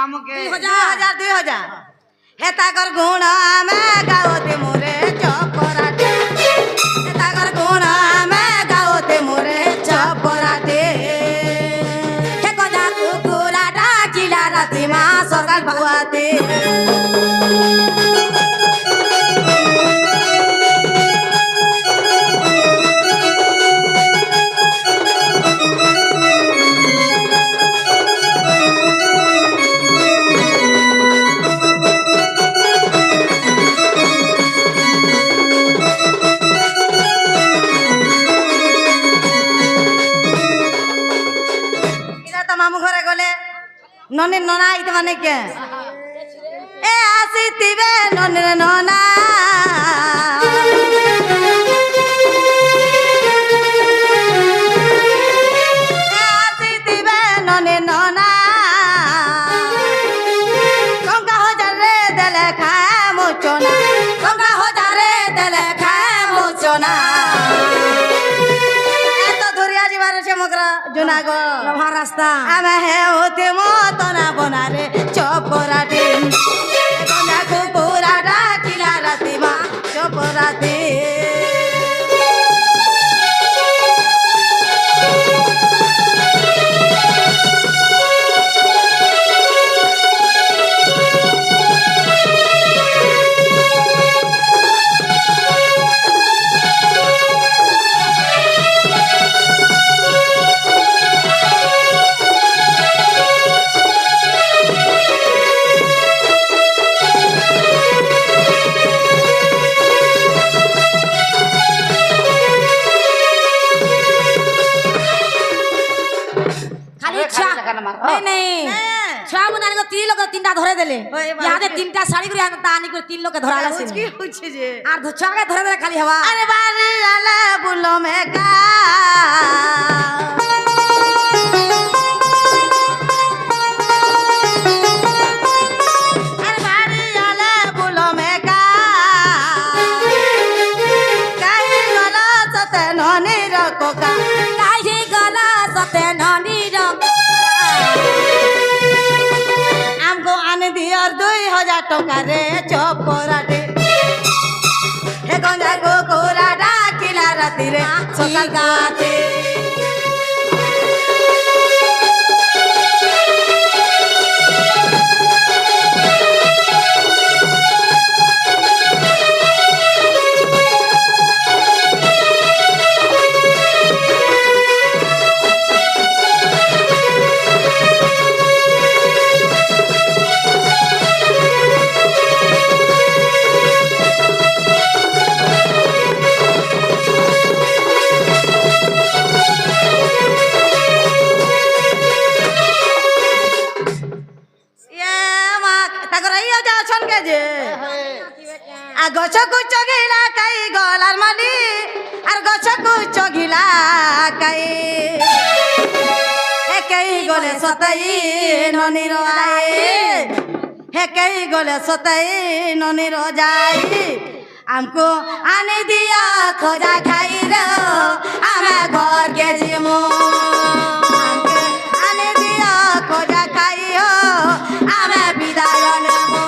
মামুকে 2000 2000 হে তাগর গুণ আমি গাওতে মোরে চপরাটে হে তাগর গুণ আমি গাওতে মোরে চপরাটে হে গজা কুকুরা ডাকিলা রাতি মা সকাল ভুয়াতে মামু ঘরে গলে ননের ননা আইতে মানে কে এ আসিতিবে ননের ননা আসিতিবে ননের ননা টঙ্কা হাজারে দেলে খায় মুচনা টঙ্কা হাজারে দেলে খায় মুচনা জুনাগড় মহারাস্তা আমি হে হতে মতনা বনারে চপরাটে গঞ্জা কুকুরা ডাকিলা রাতি মা চপরাটে তিনটা ধরে দিলে ইয়াতে তিনটা শাড়ি করে আনি করে তিন লোকে ধরা লাগছে কি হচ্ছে যে আর ছকে ধরে দিলে খালি হওয়া আরে বারে আলা বুলো মেকা আরে বারে আলা বুলো মেকা কাই গলা সতে ননি রকোকা কাই গলা সতে ননি রকোকা দিয়ার 2000 টাকা রে চপরাটে হে গঞ্জা কুকুরা ডাকিলা রাতি রে সকাল গাতে গছকু চগিলা কাই গলার মালি আর গছকু চগিলা কাই হে কাই গলে সতাই ননির আই হে কাই গলে সতাই ননির যাই আমকো আনি দিয়া খোজা খাই রে আমে ঘর কে জিমু আনি দিয়া খোজা খাই হো আমে বিদায় নেমু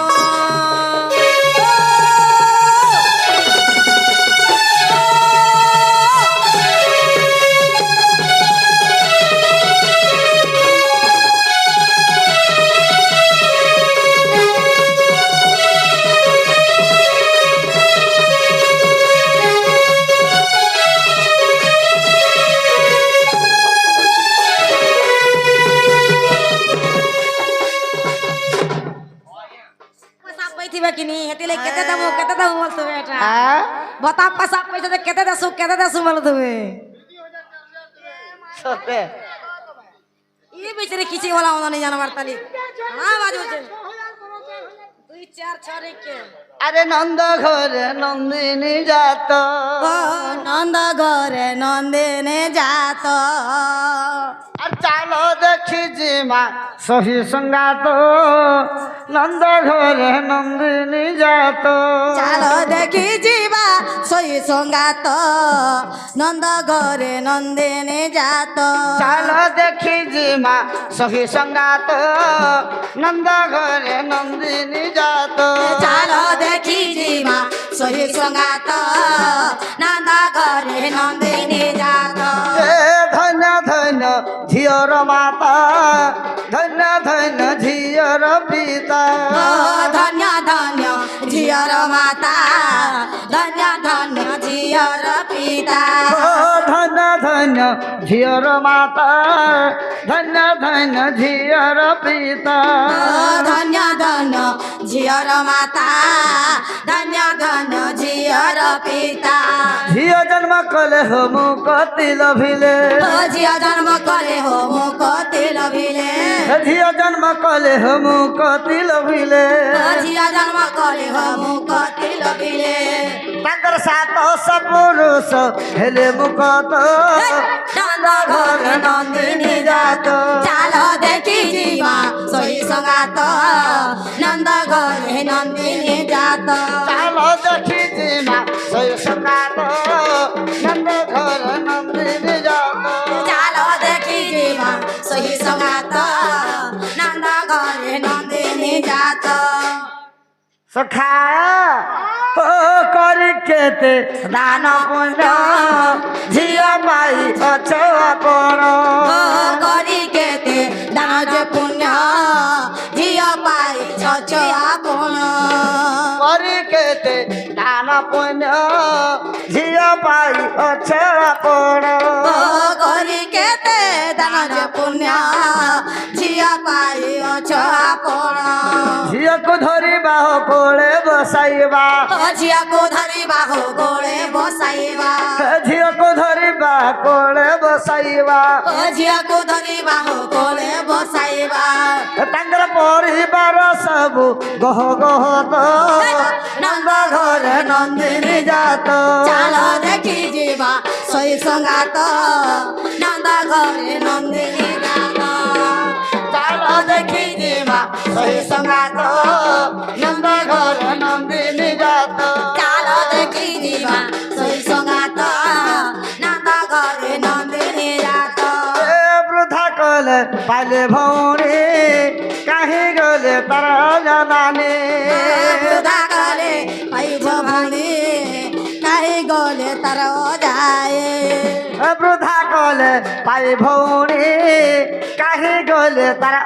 কিনি হেতিলে কেতে দেবো বলতো এটা বতা পাসা পয়সা দে কেতে দেসু বল তুমি সতে ই বেচারে কিছি বলা মনে জানবার তালি হ্যাঁ বাজ বলছে 2 4 6 কে আরে নন্দ ঘরে নন্দিনী যাত নন্দ ঘরে নন্দিনী যাত আর চালো দেখ দেখিছি মা সহি সঙ্গাত নন্দ ঘরে নন্দিনী যাত চালো দেখি ଯିବା সহি সঙ্গাত নন্দ ঘরে নন্দিনী যাত চাল দেখিছি মা সহি সঙ্গাত নন্দ ঘরে নন্দিনী যাত চালো দেখি ଯିବା সহি সঙ্গাত নন্দ ঘরে নন্দিনী যাত এ ধন্য ধন্য ঝিওর মাতা ধন্য ধন্য ঝিওর পিতা ও ধন্য ধন্য ঝিଅର মাতা ধন্য ধন্য ঝিଅର পিতা ও ধন্য ধন্য ঝিওর মাতা ধন্য ধন্য ঝিওর পিতা ও ধন্য ধন্য ঝিଅର মাতা ধন্য ধন্য ঝিଅର পিতা ঝিও জন্ম কলে হমু কতি লভিলে ও ঝিଅ জন্ম কলে হো ମୁଁ କତି ଲଭିଲେ ঝিও জন্ম কলে হমু কতি লভিলে ও ଝିଅ ଜନ୍ମ କଲେ ହো ମୁଁ କତି ଲଭିଲେ ତାଙ୍କର ସାତ ସପୁରୁଷ ହେଲେ ମୁକତ ନନ୍ଦ ଘରେ ନନ୍ଦିନୀ ଯାତ ଚାଲ ଦେଖି ଯିବା ସହି ସଙ୍ଗାତ ନନ୍ଦ ଘରେ ନନ୍ଦିନୀ ଯାତ ଚାଲ ଦେଖିଛି ମା ସହି ସଙ୍ଗାତ ନନ୍ଦ ଘର ନନ୍ଦିନୀ ଯାତ ଚାଲ ଦେଖି ଯିବା ସହି ସଙ୍ଗାତ ନନ୍ଦ ଘରେ ନନ୍ଦିନୀ ଯାତ ସଖା ଓ କରି କେତେ ଦାନ ପୁଣ୍ୟ ଝିଅ ପାଇ ଅଛ ଆପଣ ଓ କରି କେତେ ଦାନ ଯେ ପୁଣ୍ୟ ଝିଅ ପାଇ ଛଛ ଆପଣ କରି କେତେ ଦାନ ପୁଣ୍ୟ ଝିଅ ପାଇ ଅଛ ଆପଣ ଓ କରି କେତେ ଦାନ ଯେ ପୁଣ୍ୟ ଝିଅ ପାଇ ଅଛ ଆପଣ ଝିଅକୁ ଧରିବା କୋଳେ ବସାଇବା ଓ ଝିଅକୁ ଧରିବା ହୋ ଗୋଳେ ବସାଇବା ଝିଅକୁ ଧରିବା କୋଳେ ବସାଇବା ଓ ଝିଅକୁ ଧରିବା ହୋ ଗୋଳେ ବସାଇବା ତାଙ୍କର ପରିବାର ସବୁ ଗହ ଗହ ତ ନନ୍ଦ ଘରେ ନନ୍ଦିନୀ ଯାତ ଚାଲ ଦେଖି ଯିବା ସହି ସଙ୍ଗାତ ନନ୍ଦ ଘରେ ନନ୍ଦିନୀ ଯାତ ଚାଲ ଦେଖି ଯିବା ସହି ସଙ୍ଗାତ ନନ୍ଦ ଘରେ ନନ୍ଦିନୀ ଯାତ ଚାଲ ଦେଖି ଯିବା ସହି ସଙ୍ଗାତ ନନ୍ଦ ଘରେ ନନ୍ଦିନୀ ଯାତ ଏ ବୃଦ୍ଧା କଲେ ପାଇଲେ ଭଉଣୀ କାହିଁ ଗଲେ ତାର ଜନାନୀ ବୃଦ୍ଧା କଲେ ପାଇବ ଭଉଣୀ କାହିଁ ଗଲେ ତାର ଯାଏ ବୃଦ୍ଧା କଲେ ପାଇ ଭଉଣୀ କାହିଁ ଗଲେ ତାର